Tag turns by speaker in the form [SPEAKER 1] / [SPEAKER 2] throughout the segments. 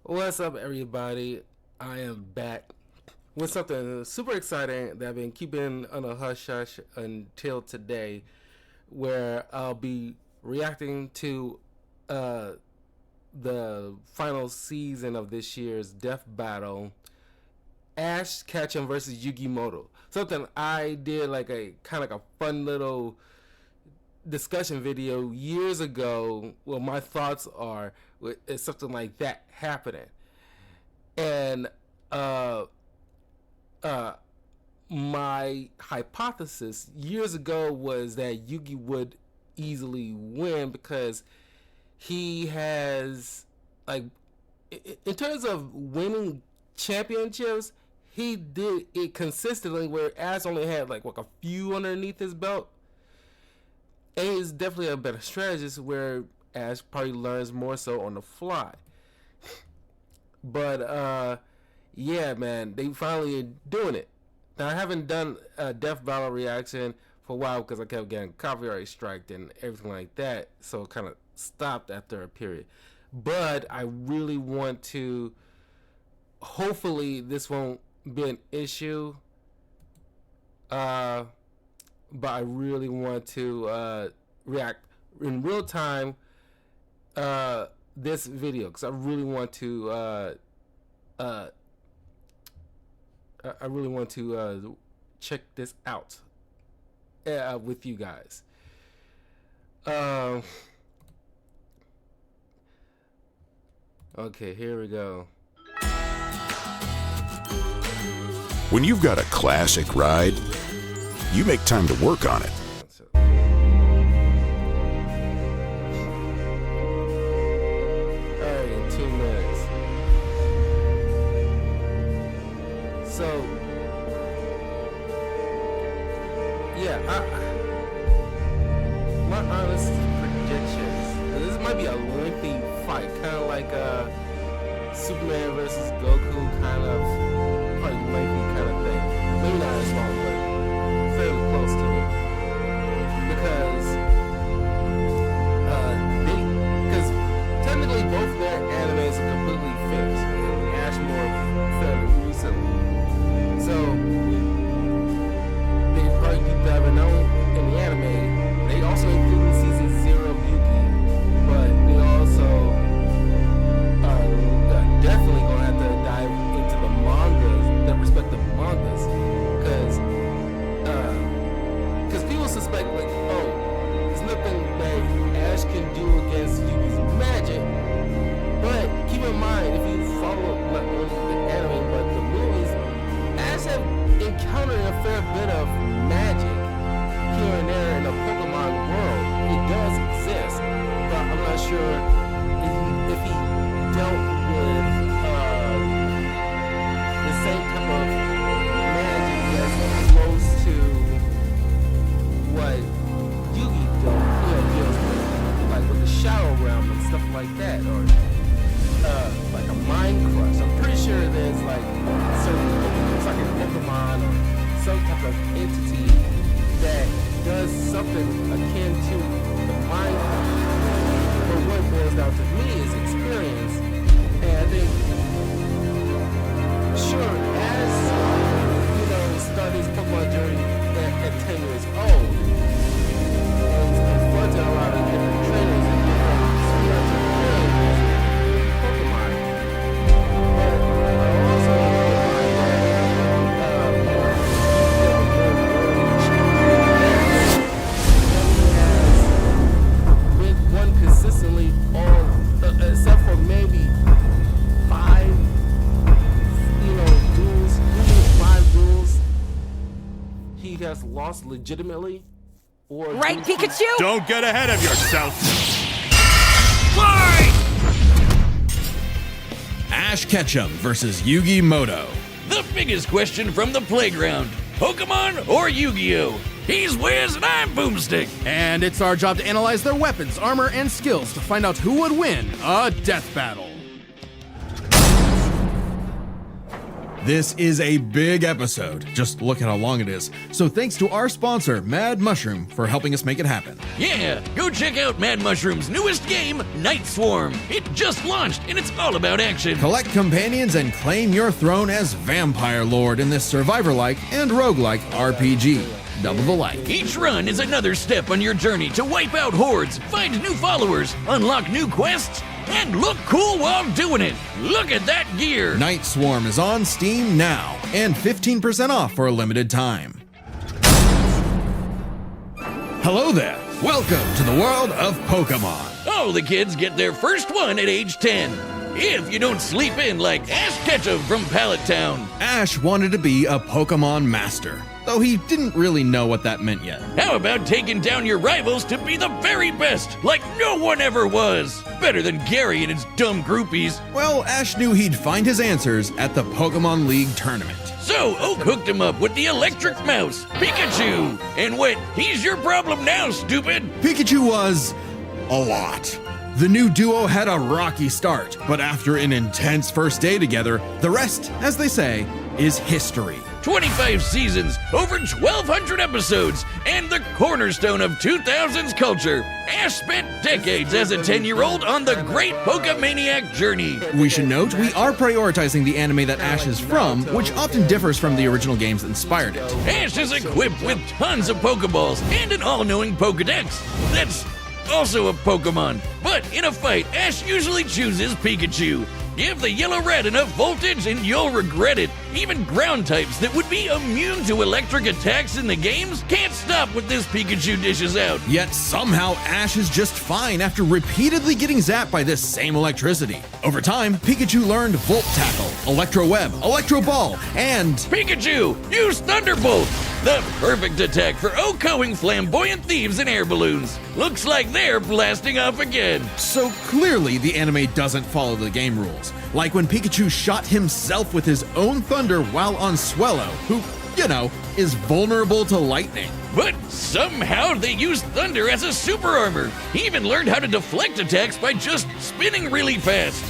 [SPEAKER 1] What's up, everybody? I am back with something super exciting that I've been keeping on a hush hush until today, where I'll be reacting to the final season of this year's Death Battle, Ash Ketchum versus Yugi Moto. Something I did like a kind of like a fun little discussion video years ago. Well, my thoughts are it's something like that happening, and uh, uh, my hypothesis years ago was that Yugi would easily win because he has, like, in terms of winning championships, he did it consistently, where Ash only had like a few underneath his belt. And he's definitely a better strategist, where Ash probably learns more so on the fly. But yeah, man, they finally doing it. Now, I haven't done a Death Battle reaction for a while because I kept getting copyright striked and everything like that, so it kind of stopped after a period. But I really want to. Hopefully, this won't be an issue. But I really want to react in real time this video, because I really want to check this out with you guys. Okay, here we go.
[SPEAKER 2] When you've got a classic ride, you make time to work on it.
[SPEAKER 1] Alright, in 2 minutes. So, yeah, my honest predictions. This might be a lengthy fight, kind of like Superman versus Goku, kind of probably lengthy kind of thing. Maybe not as long, but fairly close to it, because technically both their animes are completely finished. Ash more fairly recently, so they probably deep diving on in the anime. They also included season 0 of Yugi, but they also are definitely gonna have to dive into the mangas, their respective mangas, because people suspect, like, oh, there's nothing that Ash can do against Yugi's magic. But keep in mind, if you follow not only the anime but the movies, Ash have encountered a fair bit of magic here and there in the Pokemon world. It does exist, but I'm not sure if he dealt with the same type of magic that's close to what Yugi deals with, like with the Shadow Realm and stuff like that, or like a mind crush. I'm pretty sure there's like certain Pokemon or some type of entity that does something akin to the mind crush. But what it boils down to me is experience, and I think, sure, as start his Pokemon journey at 10 years old, and confronted a lot of different trainers and different spiritual beings, Pokemon. But also, with one consistently all, except for maybe 5, duels, even 5 duels, he has lost legitimately. Or
[SPEAKER 3] right, Pikachu?
[SPEAKER 2] Don't get ahead of yourself!
[SPEAKER 4] Fight! Ash Ketchum versus Yugi Moto. The biggest question from the playground. Pokemon or Yu-Gi-Oh? He's Wiz and I'm Boomstick.
[SPEAKER 5] And it's our job to analyze their weapons, armor, and skills to find out who would win a death battle. This is a big episode. Just look at how long it is. So thanks to our sponsor, Mad Mushroom, for helping us make it happen.
[SPEAKER 4] Yeah, go check out Mad Mushroom's newest game, Night Swarm. It just launched, and it's all about action.
[SPEAKER 5] Collect companions and claim your throne as Vampire Lord in this survivor-like and roguelike RPG. Double the like.
[SPEAKER 4] Each run is another step on your journey to wipe out hordes, find new followers, unlock new quests, and look cool while doing it. Look at that gear.
[SPEAKER 5] Night Swarm is on Steam now, and 15% off for a limited time. Hello there. Welcome to the world of Pokemon.
[SPEAKER 4] All the kids get their first one at age 10. If you don't sleep in like Ash Ketchum from Pallet Town.
[SPEAKER 5] Ash wanted to be a Pokemon master, though he didn't really know what that meant yet.
[SPEAKER 4] How about taking down your rivals to be the very best, like no one ever was? Better than Gary and his dumb groupies.
[SPEAKER 5] Well, Ash knew he'd find his answers at the Pokemon League tournament.
[SPEAKER 4] So Oak hooked him up with the electric mouse, Pikachu, and went, "He's your problem now, stupid."
[SPEAKER 5] Pikachu was a lot. The new duo had a rocky start, but after an intense first day together, the rest, as they say, is history.
[SPEAKER 4] 25 seasons, over 1,200 episodes, and the cornerstone of 2000s culture. Ash spent decades as a 10-year-old on the great Pokemaniac journey.
[SPEAKER 5] We should note we are prioritizing the anime that Ash is from, which often differs from the original games that inspired it.
[SPEAKER 4] Ash is equipped with tons of Pokeballs and an all-knowing Pokedex. That's also a Pokemon. But in a fight, Ash usually chooses Pikachu. Give the yellow-red enough voltage and you'll regret it. Even ground types that would be immune to electric attacks in the games can't stop what this Pikachu dishes out.
[SPEAKER 5] Yet somehow Ash is just fine after repeatedly getting zapped by this same electricity. Over time, Pikachu learned Volt Tackle, Electro Web, Electro Ball, and
[SPEAKER 4] Pikachu, use Thunderbolt! The perfect attack for Okoing flamboyant thieves and air balloons. Looks like they're blasting off again.
[SPEAKER 5] so clearly the anime doesn't follow the game rules. Like when Pikachu shot himself with his own thunder while on Swellow, who, you know, is vulnerable to lightning.
[SPEAKER 4] But somehow they used thunder as a super armor. He even learned how to deflect attacks by just spinning really fast.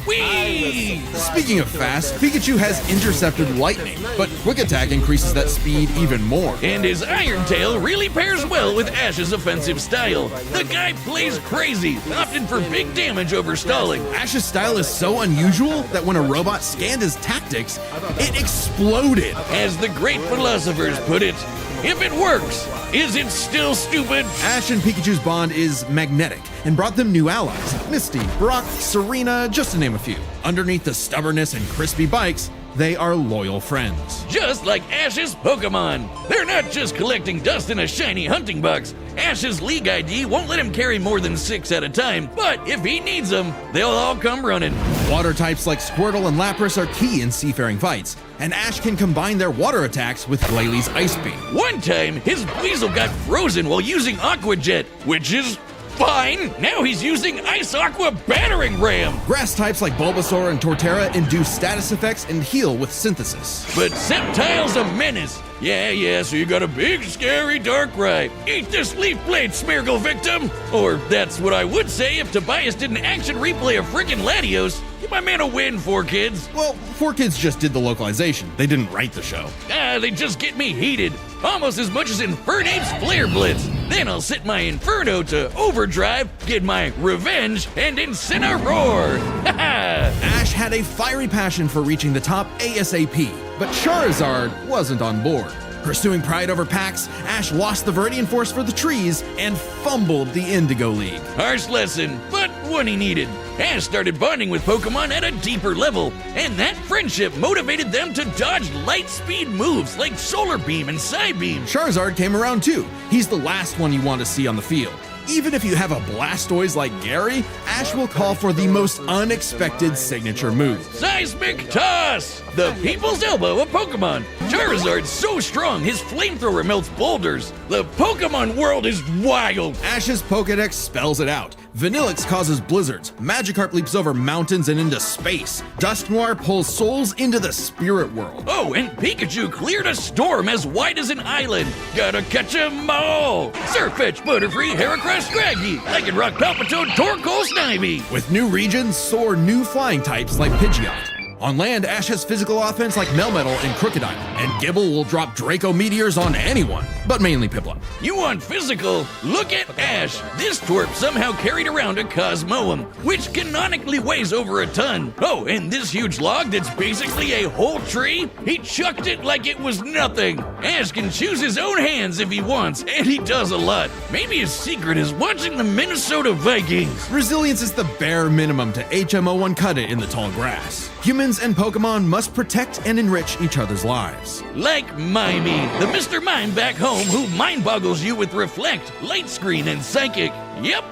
[SPEAKER 4] Whee!
[SPEAKER 5] Speaking of fast, Pikachu has intercepted lightning, but Quick Attack increases that speed even more.
[SPEAKER 4] And his Iron Tail really pairs well with Ash's offensive style. The guy plays crazy, opting for big damage over stalling.
[SPEAKER 5] Ash's style is so unusual that when a robot scanned his tactics, it exploded.
[SPEAKER 4] As the great philosophers put it, if it works, is it still stupid?
[SPEAKER 5] Ash and Pikachu's bond is magnetic and brought them new allies. Misty, Brock, Serena, just to name a few. Underneath the stubbornness and crispy bikes, they are loyal friends.
[SPEAKER 4] Just like Ash's Pokemon. They're not just collecting dust in a shiny hunting box. Ash's League ID won't let him carry more than 6 at a time, but if he needs them, they'll all come running.
[SPEAKER 5] Water types like Squirtle and Lapras are key in seafaring fights, and Ash can combine their water attacks with Glalie Ice Beam.
[SPEAKER 4] One time, his Weasel got frozen while using Aqua Jet, which is fine. Now he's using Ice Aqua Battering Ram.
[SPEAKER 5] Grass types like Bulbasaur and Torterra induce status effects and heal with Synthesis.
[SPEAKER 4] But Sceptile's a menace. Yeah, so you got a big, scary Darkrai. Eat this Leaf Blade, Smeargle victim! Or that's what I would say if Tobias did an action replay of frickin' Latios. Give my man a win, 4Kids.
[SPEAKER 5] Well, 4Kids just did the localization. They didn't write the show.
[SPEAKER 4] They just get me heated. Almost as much as Infernape's Flare Blitz. Then I'll set my Inferno to overdrive, get my revenge, and Incineroar. Haha!
[SPEAKER 5] Ash had a fiery passion for reaching the top ASAP, but Charizard wasn't on board. Pursuing pride over packs, Ash lost the Viridian Force for the trees and fumbled the Indigo League.
[SPEAKER 4] Harsh lesson, but one he needed. Ash started bonding with Pokemon at a deeper level, and that friendship motivated them to dodge light speed moves like Solar Beam and Psybeam.
[SPEAKER 5] Charizard came around too. He's the last one you want to see on the field. Even if you have a Blastoise like Gary, Ash will call for the most unexpected signature move.
[SPEAKER 4] Seismic Toss! The people's elbow of Pokemon. Charizard's so strong, his flamethrower melts boulders. The Pokemon world is wild.
[SPEAKER 5] Ash's Pokedex spells it out. Vanillix causes blizzards. Magikarp leaps over mountains and into space. Dusknoir pulls souls into the spirit world.
[SPEAKER 4] Oh, and Pikachu cleared a storm as wide as an island. Gotta catch 'em all. Surfetch, Butterfree, Heracross, Scraggy, Lycanroc, Palpitoad, Torkoal, Snivy.
[SPEAKER 5] With new regions soar new flying types like Pidgeot. On land, Ash has physical offense like Melmetal and Crocodile, and Gibble will drop Draco Meteors on anyone, but mainly Piplup.
[SPEAKER 4] You want physical? Look at Ash. This twerp somehow carried around a Cosmoem, which canonically weighs over a ton. Oh, and this huge log that's basically a whole tree? He chucked it like it was nothing. Ash can choose his own hands if he wants, and he does a lot. Maybe his secret is watching the Minnesota Vikings.
[SPEAKER 5] Resilience is the bare minimum to HMO1 cut it in the tall grass. Humans and Pokemon must protect and enrich each other's lives.
[SPEAKER 4] Like Mimey, the Mr. Mime back home who mind boggles you with Reflect, Light Screen, and Psychic. Yep,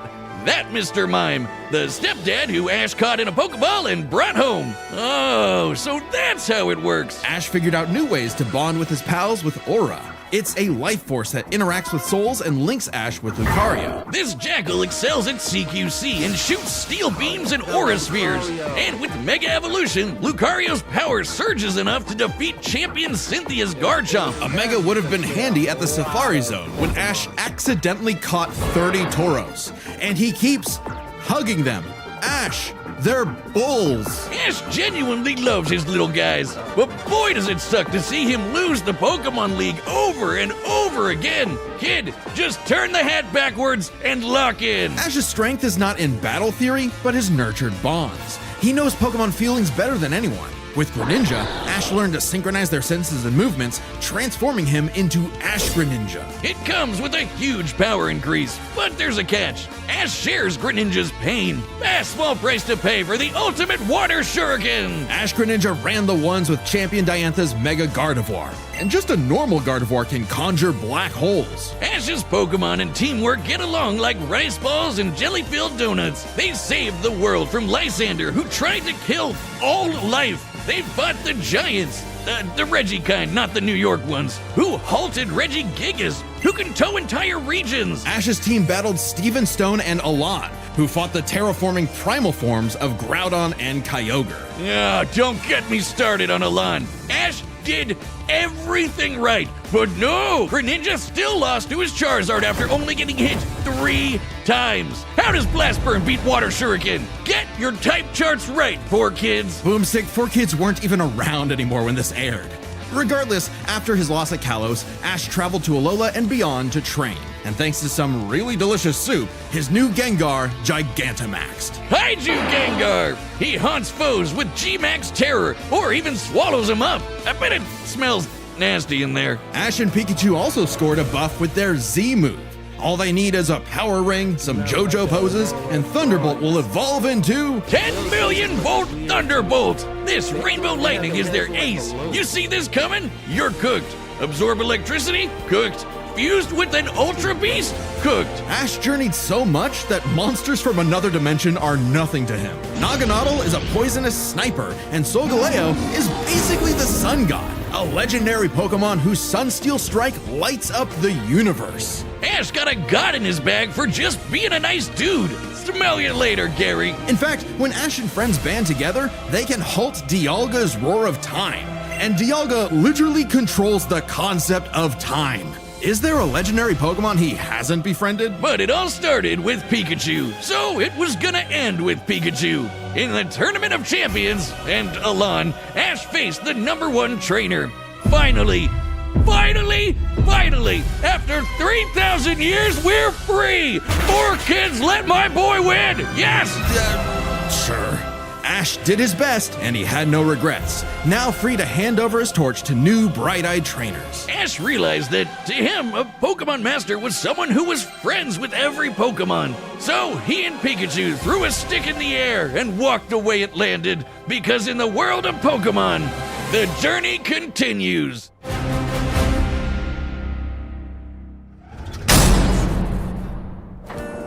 [SPEAKER 4] that Mr. Mime, the stepdad who Ash caught in a Pokeball and brought home. Oh, so that's how it works.
[SPEAKER 5] Ash figured out new ways to bond with his pals with Aura. It's a life force that interacts with souls and links Ash with Lucario.
[SPEAKER 4] This Jackal excels at CQC and shoots steel beams and aura spheres. And with Mega Evolution, Lucario's power surges enough to defeat champion Cynthia's Garchomp.
[SPEAKER 5] A Mega would have been handy at the Safari Zone when Ash accidentally caught 30 Tauros. And he keeps hugging them. Ash, they're bulls.
[SPEAKER 4] Ash genuinely loves his little guys, but boy does it suck to see him lose the Pokemon League over and over again. Kid, just turn the hat backwards and lock in.
[SPEAKER 5] Ash's strength is not in battle theory, but his nurtured bonds. He knows Pokemon feelings better than anyone. With Greninja, Ash learned to synchronize their senses and movements, transforming him into Ash Greninja.
[SPEAKER 4] It comes with a huge power increase, but there's a catch. Ash shares Greninja's pain. A small price to pay for the ultimate water shuriken.
[SPEAKER 5] Ash Greninja ran the ones with Champion Diantha's Mega Gardevoir. And just a normal Gardevoir can conjure black holes.
[SPEAKER 4] Ash's Pokemon and teamwork get along like rice balls and jelly-filled donuts. They saved the world from Lysander, who tried to kill all life. They fought the giants, the Reggie kind, not the New York ones, who halted Reggie Gigas, who can tow entire regions.
[SPEAKER 5] Ash's team battled Steven Stone and Alon, who fought the terraforming primal forms of Groudon and Kyogre.
[SPEAKER 4] Don't get me started on Alon. Ash did everything right, but no, Greninja still lost to his Charizard after only getting hit 3 times. How does Blast Burn beat Water Shuriken? Get your type charts right, 4Kids.
[SPEAKER 5] Boomstick, 4Kids weren't even around anymore when this aired. Regardless, after his loss at Kalos, Ash traveled to Alola and beyond to train. And thanks to some really delicious soup, his new Gengar Gigantamaxed.
[SPEAKER 4] Kaiju Gengar! He haunts foes with G-Max Terror, or even swallows them up. I bet it smells nasty in there.
[SPEAKER 5] Ash and Pikachu also scored a buff with their Z move. All they need is a power ring, some JoJo poses, and Thunderbolt will evolve into
[SPEAKER 4] 10 million volt Thunderbolt! This Rainbow Lightning is their ace. You see this coming? You're cooked. Absorb electricity? Cooked. Fused with an Ultra Beast? Cooked.
[SPEAKER 5] Ash journeyed so much that monsters from another dimension are nothing to him. Naganadel is a poisonous sniper, and Solgaleo is basically the sun god, a legendary Pokemon whose Sunsteel Strike lights up the universe.
[SPEAKER 4] Ash got a god in his bag for just being a nice dude. Smell you later, Gary.
[SPEAKER 5] In fact, when Ash and friends band together, they can halt Dialga's Roar of Time. And Dialga literally controls the concept of time. Is there a legendary Pokemon he hasn't befriended?
[SPEAKER 4] But it all started with Pikachu, so it was gonna end with Pikachu. In the Tournament of Champions, and Alon, Ash faced the #1 trainer. Finally, after 3,000 years, we're free! 4Kids, let my boy win! Yes!
[SPEAKER 5] Sure. Ash did his best, and he had no regrets. Now free to hand over his torch to new bright-eyed trainers.
[SPEAKER 4] Ash realized that, to him, a Pokemon Master was someone who was friends with every Pokemon. So he and Pikachu threw a stick in the air and walked away it landed, because in the world of Pokemon, the journey continues.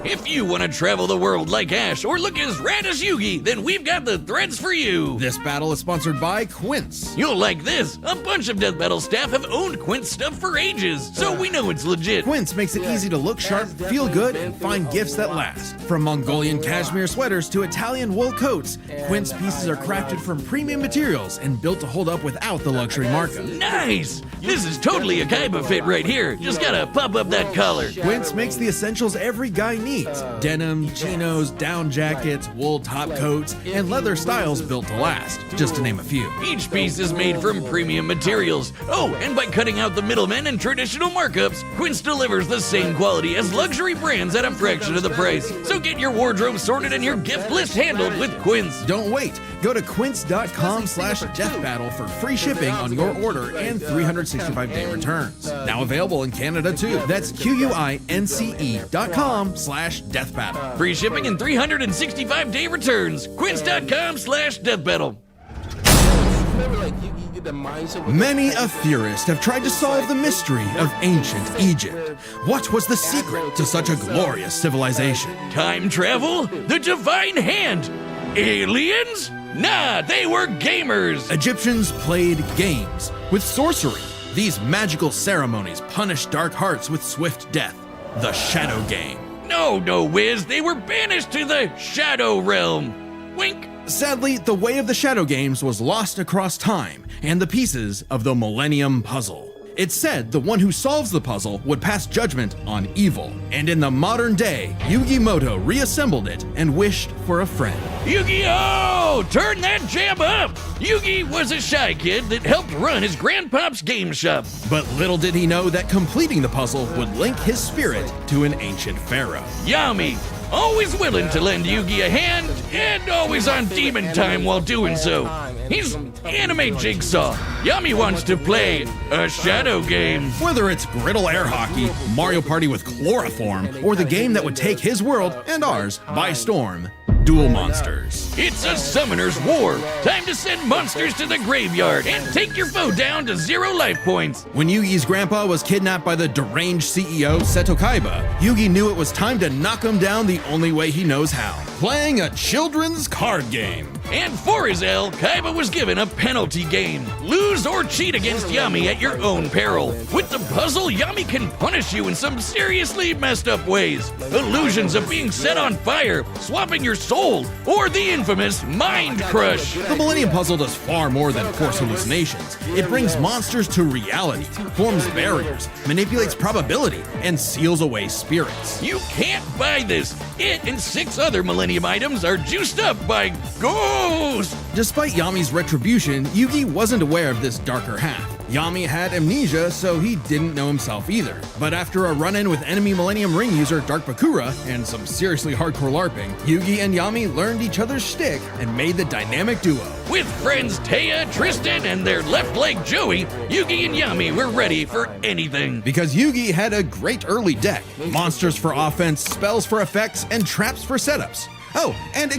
[SPEAKER 4] If you want to travel the world like Ash or look as rad as Yugi, then we've got the threads for you.
[SPEAKER 5] This battle is sponsored by Quince.
[SPEAKER 4] You'll like this. A bunch of Death Battle staff have owned Quince stuff for ages, so we know it's legit.
[SPEAKER 5] Quince makes it easy to look sharp, feel good, and find gifts that last. From Mongolian cashmere sweaters to Italian wool coats, Quince pieces are crafted from premium materials and built to hold up without the luxury markup.
[SPEAKER 4] Nice! This is totally a Kaiba fit right here. Just gotta pop up that collar.
[SPEAKER 5] Quince makes the essentials every guy needs. needs: denim, chinos, down jackets, wool top coats, and leather styles built to last, just to name a few.
[SPEAKER 4] Each piece is made from premium materials. Oh, and by cutting out the middlemen and traditional markups, Quince delivers the same quality as luxury brands at a fraction of the price. So get your wardrobe sorted and your gift list handled with Quince.
[SPEAKER 5] Don't wait. Go to quince.com/deathbattle for free shipping on your order and 365-day returns. Now available in Canada too. That's QUINCE.com/deathbattle.
[SPEAKER 4] Free shipping and 365-day returns. Quince.com/deathbattle.
[SPEAKER 1] Remember, like, you get the mindset with
[SPEAKER 5] Many a theorist have tried to solve the mystery of ancient Egypt. What was the secret to such a glorious civilization?
[SPEAKER 4] Time travel? The divine hand? Aliens? Nah, they were gamers.
[SPEAKER 5] Egyptians played games with sorcery. These magical ceremonies punished dark hearts with swift death. The Shadow Game.
[SPEAKER 4] No, Wiz, they were banished to the Shadow Realm. Wink.
[SPEAKER 5] Sadly, the way of the Shadow Games was lost across time and the pieces of the Millennium Puzzle. It's said the one who solves the puzzle would pass judgment on evil. And in the modern day, Yugi Moto reassembled it and wished for a friend.
[SPEAKER 4] Yu-Gi-Oh! Turn that jam up! Yugi was a shy kid that helped run his grandpop's game shop.
[SPEAKER 5] But little did he know that completing the puzzle would link his spirit to an ancient pharaoh.
[SPEAKER 4] Yami, always willing to lend Yugi a hand, and always on demon time while doing so. He's anime Jigsaw. Yami wants to play a shadow game.
[SPEAKER 5] Whether it's griddle air hockey, Mario Party with chloroform, or the game that would take his world and ours by storm, Duel Monsters.
[SPEAKER 4] It's a summoner's war. Time to send monsters to the graveyard and take your foe down to 0 life points.
[SPEAKER 5] When Yugi's grandpa was kidnapped by the deranged CEO Seto Kaiba, Yugi knew it was time to knock him down the only way he knows how: playing a children's card game.
[SPEAKER 4] And for his L, Kaiba was given a penalty game. Lose or cheat against Yami at your own peril. With the puzzle, Yami can punish you in some seriously messed up ways. Illusions of being set on fire, swapping your soul, or the infamous Mind Crush.
[SPEAKER 5] The Millennium Puzzle does far more than force hallucinations. It brings monsters to reality, forms barriers, manipulates probability, and seals away spirits.
[SPEAKER 4] You can't buy this. It and 6 other Millennium items are juiced up by ghosts.
[SPEAKER 5] Despite Yami's retribution, Yugi wasn't aware of this darker half. Yami had amnesia, so he didn't know himself either. But after a run-in with enemy Millennium Ring user Dark Bakura and some seriously hardcore LARPing, Yugi and Yami learned each other's shtick and made the dynamic duo.
[SPEAKER 4] With friends Taya, Tristan, and their left leg Joey, Yugi and Yami were ready for anything.
[SPEAKER 5] Because Yugi had a great early deck: monsters for offense, spells for effects, and traps for setups. Oh, and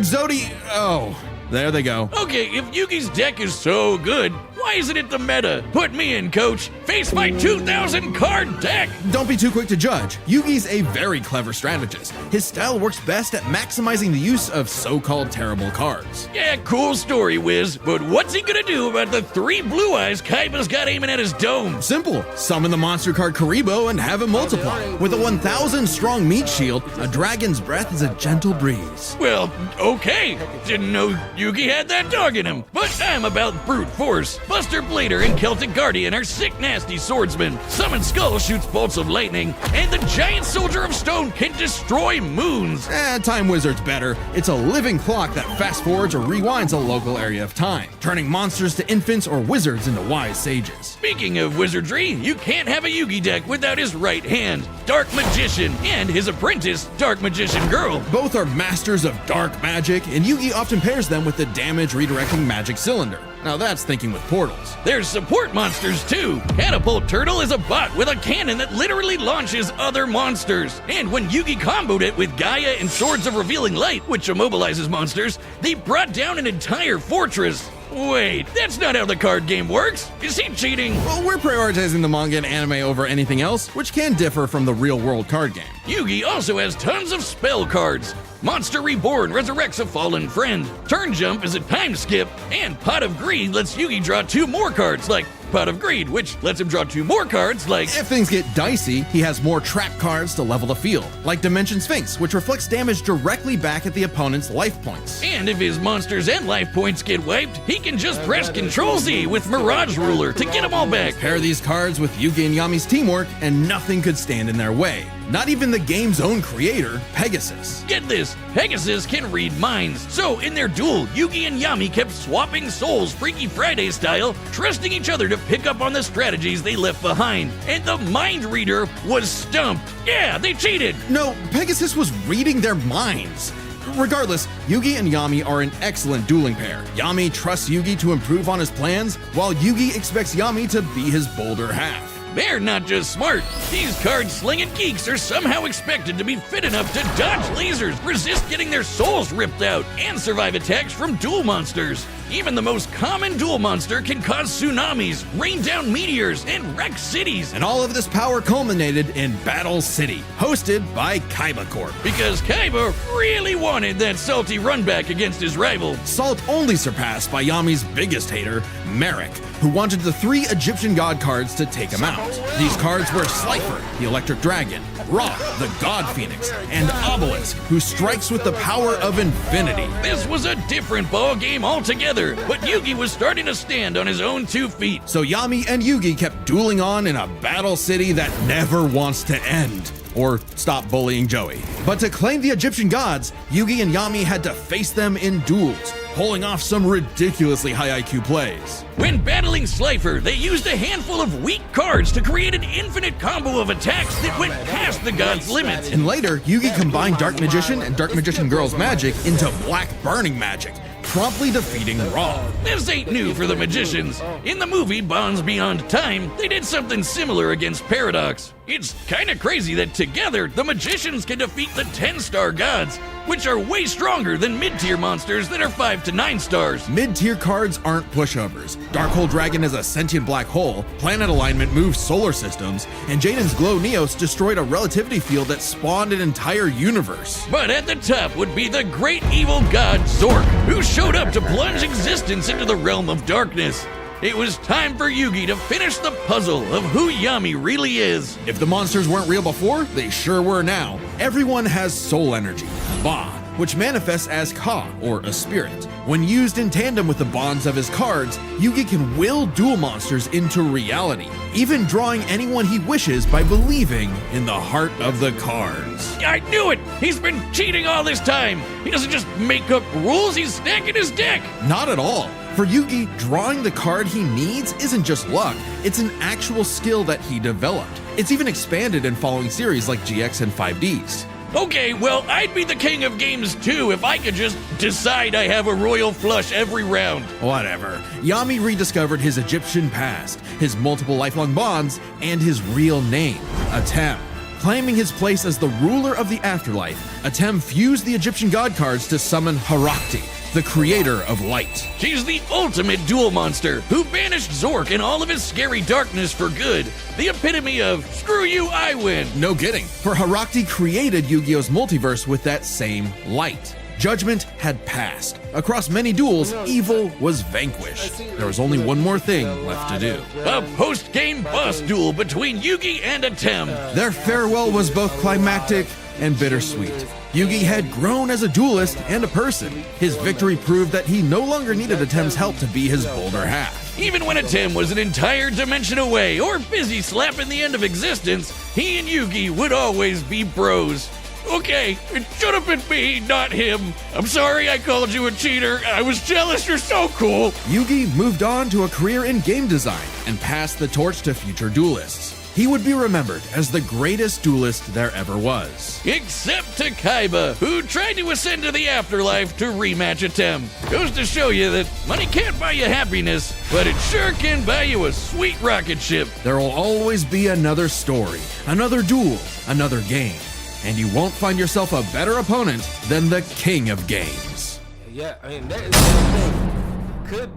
[SPEAKER 5] there they go.
[SPEAKER 4] Okay, if Yugi's deck is so good, why isn't it the meta? Put me in, coach. Face my 2,000 card deck.
[SPEAKER 5] Don't be too quick to judge. Yugi's a very clever strategist. His style works best at maximizing the use of so-called terrible cards.
[SPEAKER 4] Yeah, cool story, Wiz. But what's he gonna do about the 3 blue eyes Kaiba's got aiming at his dome?
[SPEAKER 5] Simple. Summon the monster card Karibo and have him multiply. With a 1,000 strong meat shield, a dragon's breath is a gentle breeze.
[SPEAKER 4] Well, okay. Didn't know Yugi had that dog in him. But I'm about brute force. Buster Blader and Celtic Guardian are sick, nasty swordsmen. Summon Skull shoots bolts of lightning, and the giant soldier of stone can destroy moons.
[SPEAKER 5] Time Wizard's better. It's a living clock that fast forwards or rewinds a local area of time, turning monsters to infants or wizards into wise sages.
[SPEAKER 4] Speaking of wizardry, you can't have a Yugi deck without his right hand, Dark Magician, and his apprentice, Dark Magician Girl.
[SPEAKER 5] Both are masters of dark magic, and Yugi often pairs them with the damage redirecting magic cylinder. Now that's thinking with portals.
[SPEAKER 4] There's support monsters too. Catapult Turtle is a bot with a cannon that literally launches other monsters. And when Yugi comboed it with Gaia and Swords of Revealing Light, which immobilizes monsters, they brought down an entire fortress. Wait, that's not how the card game works. Is he cheating?
[SPEAKER 5] Well, we're prioritizing the manga and anime over anything else, which can differ from the real-world card game.
[SPEAKER 4] Yugi also has tons of spell cards. Monster Reborn resurrects a fallen friend. Turn Jump is a time skip, and Pot of Greed lets Yugi draw 2 more cards, like Pot of Greed, which lets him draw 2 more cards, like...
[SPEAKER 5] If things get dicey, he has more trap cards to level the field, like Dimension Sphinx, which reflects damage directly back at the opponent's life points.
[SPEAKER 4] And if his monsters and life points get wiped, he can just press Ctrl-Z with Mirage Ruler to get them all back.
[SPEAKER 5] Pair these cards with Yugi and Yami's teamwork, and nothing could stand in their way. Not even the game's own creator, Pegasus.
[SPEAKER 4] Get this, Pegasus can read minds. So in their duel, Yugi and Yami kept swapping souls Freaky Friday style, trusting each other to pick up on the strategies they left behind. And the mind reader was stumped. Yeah, they cheated.
[SPEAKER 5] No, Pegasus was reading their minds. Regardless, Yugi and Yami are an excellent dueling pair. Yami trusts Yugi to improve on his plans, while Yugi expects Yami to be his bolder half.
[SPEAKER 4] They're not just smart. These card-slinging geeks are somehow expected to be fit enough to dodge lasers, resist getting their souls ripped out, and survive attacks from duel monsters. Even the most common duel monster can cause tsunamis, rain down meteors, and wreck cities.
[SPEAKER 5] And all of this power culminated in Battle City, hosted by Kaiba Corp.
[SPEAKER 4] Because Kaiba really wanted that salty run back against his rival.
[SPEAKER 5] Salt only surpassed by Yami's biggest hater, Merrick, who wanted the 3 Egyptian god cards to take him out. These cards were Slifer, the Electric Dragon, Rock, the God Phoenix, and Obelisk, who strikes with the power of infinity.
[SPEAKER 4] This was a different ball game altogether, but Yugi was starting to stand on his own 2 feet.
[SPEAKER 5] So Yami and Yugi kept dueling on in a battle city that never wants to end. Or stop bullying Joey. But to claim the Egyptian gods, Yugi and Yami had to face them in duels, pulling off some ridiculously high IQ plays.
[SPEAKER 4] When battling Slifer, they used a handful of weak cards to create an infinite combo of attacks that went past the god's limits.
[SPEAKER 5] And later, Yugi combined Dark Magician and Dark Magician Girl's magic into Black Burning magic, promptly defeating Ra.
[SPEAKER 4] This ain't new for the magicians. In the movie Bonds Beyond Time, they did something similar against Paradox. It's kinda crazy that together, the magicians can defeat the 10-star gods, which are way stronger than mid-tier monsters that are 5 to 9 stars.
[SPEAKER 5] Mid-tier cards aren't pushovers. Darkhold Dragon is a sentient black hole, planet alignment moves solar systems, and Jaden's Glow Neos destroyed a relativity field that spawned an entire universe.
[SPEAKER 4] But at the top would be the great evil god Zork, who showed up to plunge existence into the realm of darkness. It was time for Yugi to finish the puzzle of who Yami really is.
[SPEAKER 5] If the monsters weren't real before, they sure were now. Everyone has soul energy, Ba, which manifests as Ka, or a spirit. When used in tandem with the bonds of his cards, Yugi can will duel monsters into reality, even drawing anyone he wishes by believing in the heart of the cards.
[SPEAKER 4] I knew it! He's been cheating all this time! He doesn't just make up rules, he's stacking his deck!
[SPEAKER 5] Not at all. For Yugi, drawing the card he needs isn't just luck, it's an actual skill that he developed. It's even expanded in following series like GX and 5Ds.
[SPEAKER 4] Okay, well, I'd be the king of games too if I could just decide I have a royal flush every round.
[SPEAKER 5] Whatever. Yami rediscovered his Egyptian past, his multiple lifelong bonds, and his real name, Atem. Claiming his place as the ruler of the afterlife, Atem fused the Egyptian god cards to summon Harakti, the creator of light.
[SPEAKER 4] She's the ultimate duel monster who banished Zork and all of his scary darkness for good. The epitome of, screw you, I win.
[SPEAKER 5] No kidding, for Harakti created Yu-Gi-Oh's multiverse with that same light. Judgment had passed. Across many duels, evil was vanquished. There was only one more thing left to do.
[SPEAKER 4] A post-game boss duel between Yugi and Atem.
[SPEAKER 5] Their farewell was both climactic and bittersweet. Yugi had grown as a duelist and a person. His victory proved that he no longer needed Atem's help to be his bolder half.
[SPEAKER 4] Even when Atem was an entire dimension away or busy slapping the end of existence, he and Yugi would always be bros. Okay, it should have been me, not him. I'm sorry I called you a cheater. I was jealous, you're so cool.
[SPEAKER 5] Yugi moved on to a career in game design and passed the torch to future duelists. He would be remembered as the greatest duelist there ever was.
[SPEAKER 4] Except to Kaiba, who tried to ascend to the afterlife to rematch Atem. Goes to show you that money can't buy you happiness, but it sure can buy you a sweet rocket ship.
[SPEAKER 5] There will always be another story, another duel, another game. And you won't find yourself a better opponent than the king of games.
[SPEAKER 1] Yeah, I mean, that could.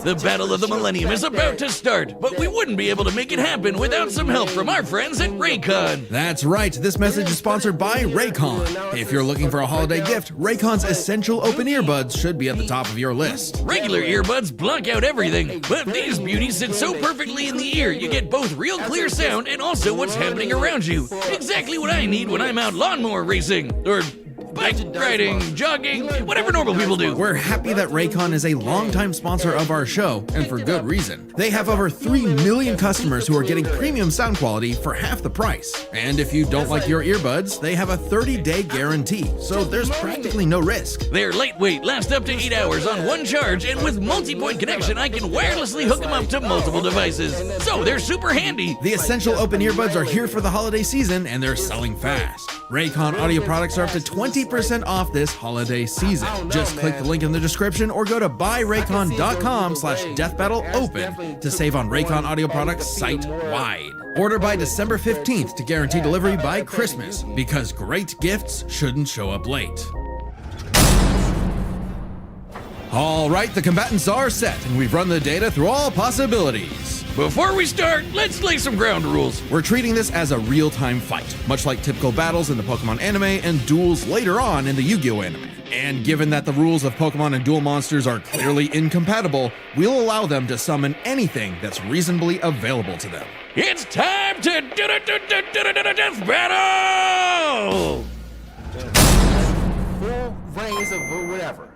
[SPEAKER 4] The Battle of the Millennium is about to start, but we wouldn't be able to make it happen without some help from our friends at Raycon.
[SPEAKER 5] That's right, this message is sponsored by Raycon. If you're looking for a holiday gift, Raycon's essential open earbuds should be at the top of your list.
[SPEAKER 4] Regular earbuds block out everything, but these beauties sit so perfectly in the ear you get both real clear sound and also what's happening around you. Exactly what I need when I'm out lawnmower racing. Or bike riding, jogging, whatever normal people do.
[SPEAKER 5] We're happy that Raycon is a longtime sponsor of our show, and for good reason. They have over 3 million customers who are getting premium sound quality for half the price. And if you don't like your earbuds, they have a 30-day guarantee, so there's practically no risk.
[SPEAKER 4] They're lightweight, last up to 8 hours on one charge, and with multi-point connection, I can wirelessly hook them up to multiple devices. So they're super handy.
[SPEAKER 5] The Essential Open Earbuds are here for the holiday season, and they're selling fast. Raycon audio products are up to 20% off this holiday season. Just click the link in the description or go to buyraycon.com/deathbattleopen to save on Raycon audio products site-wide. Order by December 15th to guarantee delivery by Christmas, because great gifts shouldn't show up late. All right, the combatants are set, and we've run the data through all possibilities.
[SPEAKER 4] Before we start, let's lay some ground rules.
[SPEAKER 5] We're treating this as a real-time fight, much like typical battles in the Pokemon anime and duels later on in the Yu-Gi-Oh anime. And given that the rules of Pokemon and duel monsters are clearly incompatible, we'll allow them to summon anything that's reasonably available to them.
[SPEAKER 4] It's time to death battle!
[SPEAKER 1] Full range of whatever.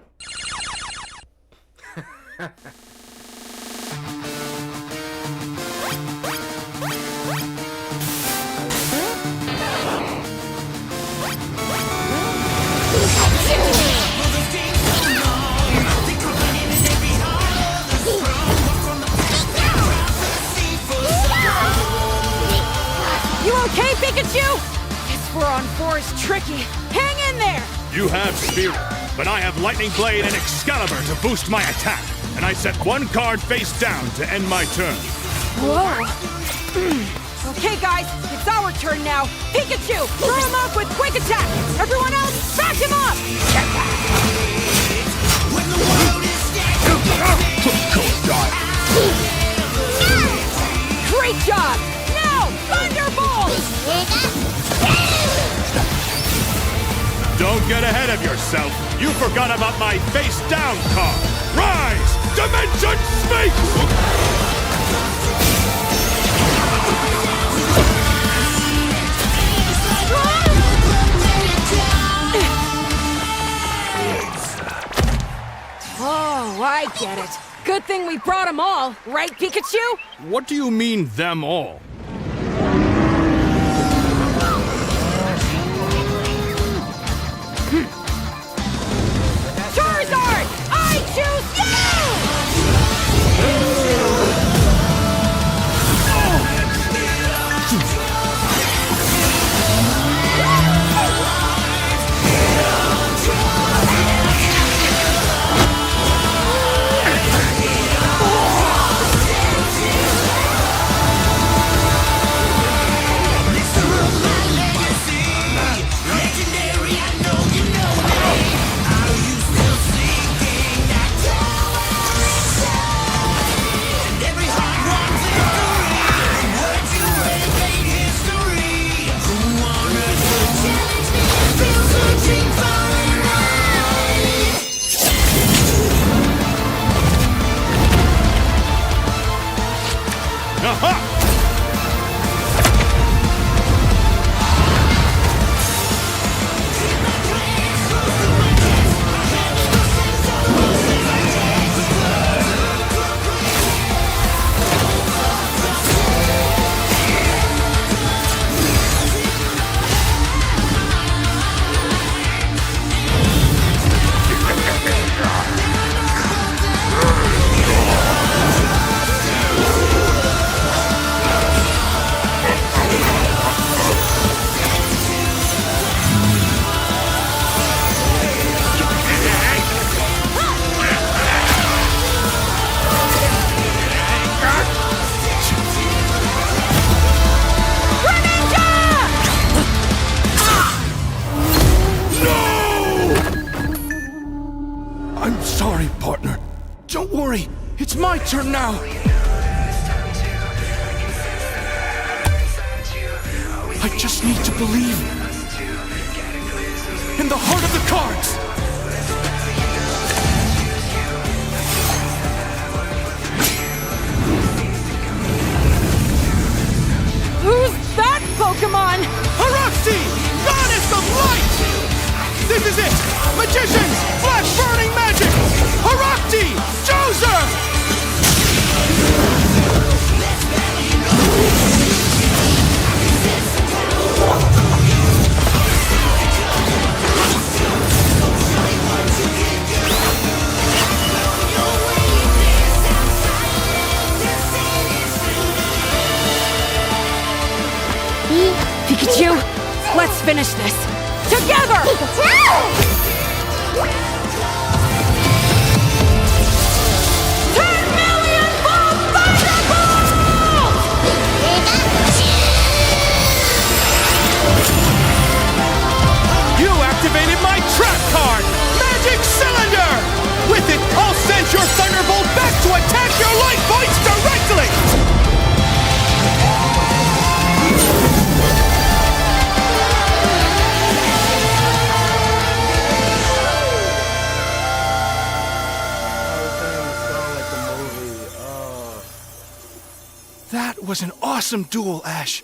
[SPEAKER 3] You okay, Pikachu? This Furon 4 is tricky. Hang in there!
[SPEAKER 6] You have Spirit, but I have Lightning Blade and Excalibur to boost my attack, and I set one card face down to end my turn.
[SPEAKER 3] Whoa! Okay, guys, it's our turn now. Pikachu, throw him off with Quick Attack! Everyone else, back him up! Great job! Now, Thunderbolt!
[SPEAKER 6] Don't get ahead of yourself. You forgot about my face down card. Rise! Dimension Sphinx!
[SPEAKER 3] Oh, I get it. Good thing we brought them all, right, Pikachu?
[SPEAKER 6] What do you mean, them all?
[SPEAKER 3] Charizard! I choose you!
[SPEAKER 6] I'm sorry, partner. Don't worry. It's my turn now. I just need to believe in the heart of the cards.
[SPEAKER 3] Who's that Pokemon?
[SPEAKER 6] Araxi! Goddess of Light! This is was an awesome duel, Ash.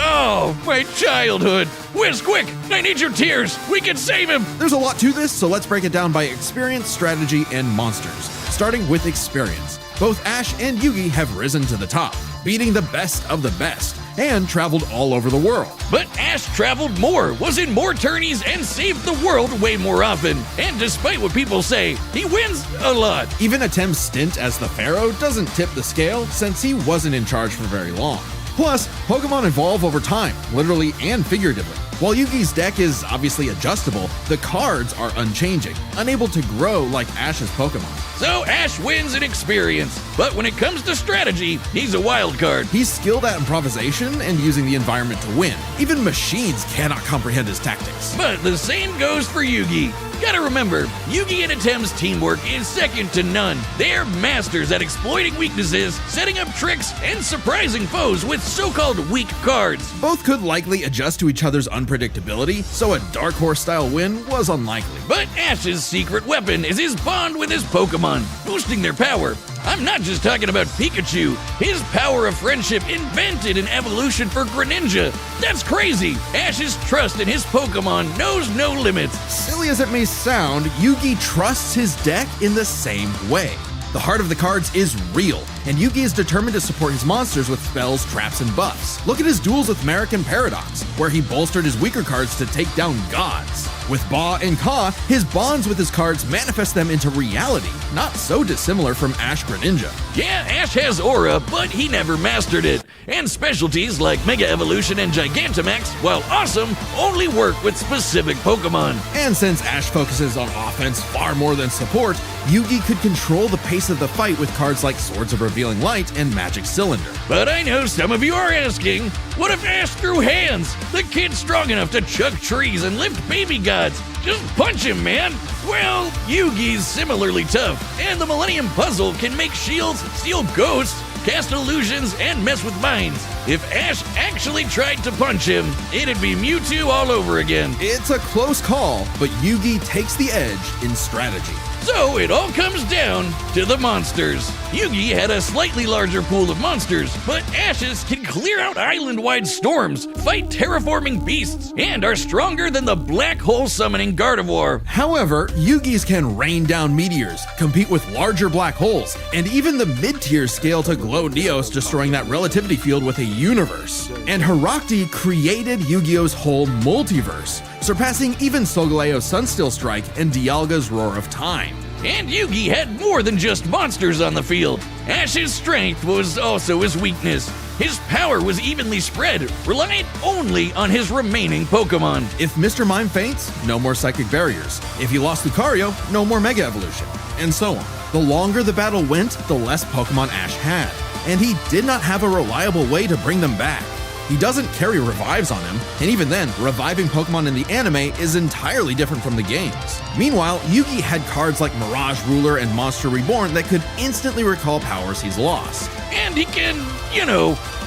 [SPEAKER 4] Oh, my childhood! Whiz, quick! I need your tears! We can save him!
[SPEAKER 5] There's a lot to this, so let's break it down by experience, strategy, and monsters. Starting with experience. Both Ash and Yugi have risen to the top, beating the best of the best, and traveled all over the world.
[SPEAKER 4] But Ash traveled more, was in more tourneys, and saved the world way more often. And despite what people say, he wins a lot.
[SPEAKER 5] Even Atem's stint as the Pharaoh doesn't tip the scale, since he wasn't in charge for very long. Plus, Pokemon evolve over time, literally and figuratively. While Yugi's deck is obviously adjustable, the cards are unchanging, unable to grow like Ash's Pokemon.
[SPEAKER 4] So Ash wins in experience, but when it comes to strategy, he's a wild card.
[SPEAKER 5] He's skilled at improvisation and using the environment to win. Even machines cannot comprehend his tactics.
[SPEAKER 4] But the same goes for Yugi. Gotta remember, Yugi and Atem's teamwork is second to none. They're masters at exploiting weaknesses, setting up tricks, and surprising foes with so-called weak cards.
[SPEAKER 5] Both could likely adjust to each other's unpredictability, so a Dark Horse-style win was unlikely.
[SPEAKER 4] But Ash's secret weapon is his bond with his Pokemon, boosting their power. I'm not just talking about Pikachu. His power of friendship invented an evolution for Greninja. That's crazy. Ash's trust in his Pokemon knows no limits.
[SPEAKER 5] Silly as it may sound, Yugi trusts his deck in the same way. The heart of the cards is real, and Yugi is determined to support his monsters with spells, traps, and buffs. Look at his duels with Merrick and Paradox, where he bolstered his weaker cards to take down gods. With Ba and Ka, his bonds with his cards manifest them into reality, not so dissimilar from Ash Greninja.
[SPEAKER 4] Yeah, Ash has aura, but he never mastered it. And specialties like Mega Evolution and Gigantamax, while awesome, only work with specific Pokemon.
[SPEAKER 5] And since Ash focuses on offense far more than support, Yugi could control the pace of the fight with cards like Swords of Revealing Light and Magic Cylinder.
[SPEAKER 4] But I know some of you are asking, what if Ash threw hands? The kid's strong enough to chuck trees and lift baby gods. Just punch him, man! Well, Yugi's similarly tough, and the Millennium Puzzle can make shields, steal ghosts, cast illusions, and mess with minds. If Ash actually tried to punch him, it'd be Mewtwo all over again.
[SPEAKER 5] It's a close call, but Yugi takes the edge in strategy.
[SPEAKER 4] So it all comes down to the monsters. Yugi had a slightly larger pool of monsters, but Ash's can clear out island-wide storms, fight terraforming beasts, and are stronger than the black hole summoning Gardevoir.
[SPEAKER 5] However, Yugi's can rain down meteors, compete with larger black holes, and even the mid-tiers scale to Glow Neos, destroying that relativity field with a universe. And Herakti created Yu-Gi-Oh's whole multiverse, surpassing even Solgaleo's Sunsteel Strike and Dialga's Roar of Time.
[SPEAKER 4] And Yugi had more than just monsters on the field. Ash's strength was also his weakness. His power was evenly spread, reliant only on his remaining Pokemon.
[SPEAKER 5] If Mr. Mime faints, no more Psychic Barriers. If he lost Lucario, no more Mega Evolution. And so on. The longer the battle went, the less Pokemon Ash had. And he did not have a reliable way to bring them back. He doesn't carry revives on him, and even then, reviving Pokemon in the anime is entirely different from the games. Meanwhile, Yugi had cards like Mirage Ruler and Monster Reborn that could instantly recall powers he's lost.
[SPEAKER 4] And he can,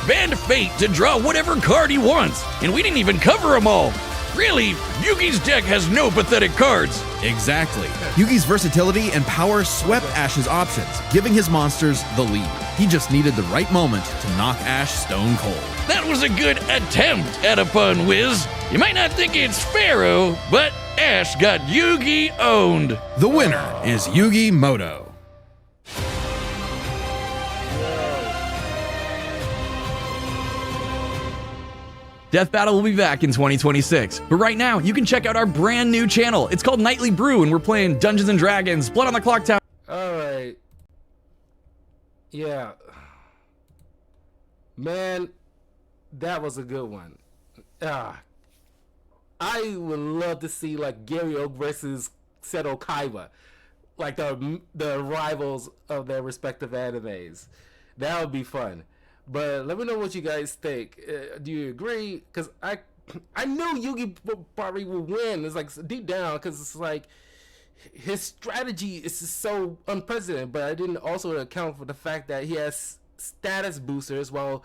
[SPEAKER 4] bend fate to draw whatever card he wants. And we didn't even cover them all. Really, Yugi's deck has no pathetic cards.
[SPEAKER 5] Exactly. Yugi's versatility and power swept Ash's options, giving his monsters the lead. He just needed the right moment to knock Ash stone cold.
[SPEAKER 4] That was a good attempt at a pun, Wiz. You might not think it's Pharaoh, but Ash got Yugi owned.
[SPEAKER 5] The winner is Yugi Moto.
[SPEAKER 7] Death Battle will be back in 2026, but right now you can check out our brand new channel. It's called Nightly Brew, and we're playing Dungeons and Dragons, Blood on the Clock Tower.
[SPEAKER 1] All right. Yeah. Man, that was a good one. I would love to see like Gary Oak versus Seto Kaiba, like the rivals of their respective animes. That would be fun. But let me know what you guys think. Do you agree? Because I knew Yugi probably would win. It's like deep down, because it's like his strategy is just so unprecedented. But I didn't also account for the fact that he has status boosters while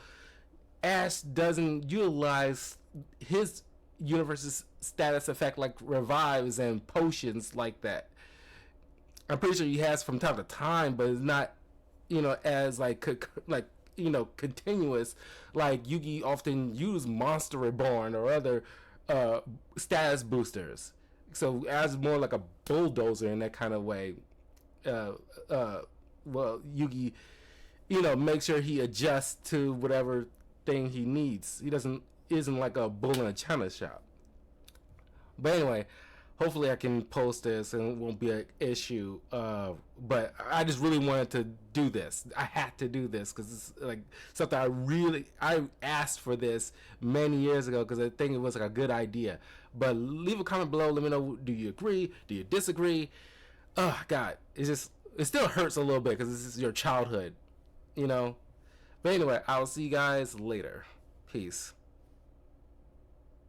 [SPEAKER 1] Ash doesn't utilize his universe's status effect like revives and potions like that. I'm pretty sure he has from time to time, but it's not, as continuous. Like Yugi often use Monster Reborn or other status boosters, so as more like a bulldozer in that kind of way. Yugi, make sure he adjusts to whatever thing he needs. He isn't like a bull in a china shop. But anyway, hopefully I can post this and it won't be an issue. But I just really wanted to do this. I had to do this because it's like something I asked for this many years ago because I think it was like a good idea. But leave a comment below. Let me know. Do you agree? Do you disagree? Oh God, it still hurts a little bit because this is your childhood, But anyway, I'll see you guys later. Peace.